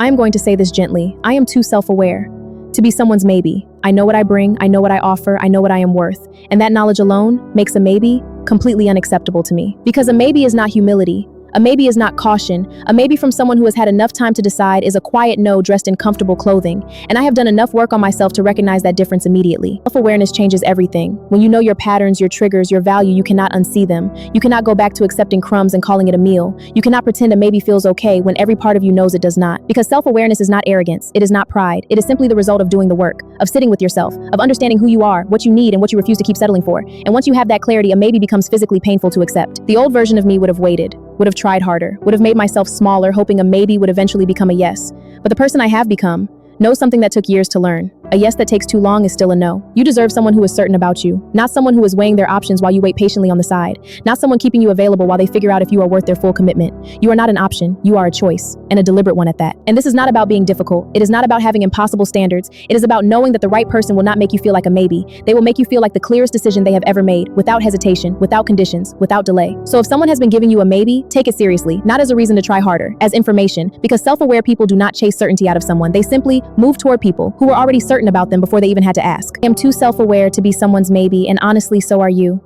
I am going to say this gently. I am too self-aware to be someone's maybe. I know what I bring, I know what I offer, I know what I am worth. And that knowledge alone makes a maybe completely unacceptable to me. Because a maybe is not humility. A maybe is not caution. A maybe from someone who has had enough time to decide is a quiet no dressed in comfortable clothing. And I have done enough work on myself to recognize that difference immediately. Self-awareness changes everything. When you know your patterns, your triggers, your value, you cannot unsee them. You cannot go back to accepting crumbs and calling it a meal. You cannot pretend a maybe feels okay when every part of you knows it does not. Because self-awareness is not arrogance. It is not pride. It is simply the result of doing the work, of sitting with yourself, of understanding who you are, what you need, and what you refuse to keep settling for. And once you have that clarity, a maybe becomes physically painful to accept. The old version of me would have waited, would have tried harder, would have made myself smaller, hoping a maybe would eventually become a yes. But the person I have become knows something that took years to learn. A yes that takes too long is still a no. You deserve someone who is certain about you, not someone who is weighing their options while you wait patiently on the side, not someone keeping you available while they figure out if you are worth their full commitment. You are not an option, you are a choice, and a deliberate one at that. And this is not about being difficult. It is not about having impossible standards. It is about knowing that the right person will not make you feel like a maybe. They will make you feel like the clearest decision they have ever made, without hesitation, without conditions, without delay. So if someone has been giving you a maybe, take it seriously, not as a reason to try harder, as information, because self-aware people do not chase certainty out of someone. They simply move toward people who are already certain about them before they even had to ask. I am too self-aware to be someone's maybe, and honestly, so are you.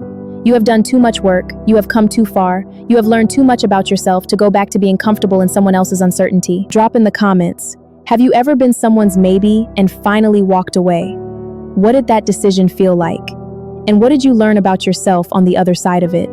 You have done too much work, you have come too far, you have learned too much about yourself to go back to being comfortable in someone else's uncertainty. Drop in the comments, have you ever been someone's maybe and finally walked away? What did that decision feel like? And what did you learn about yourself on the other side of it?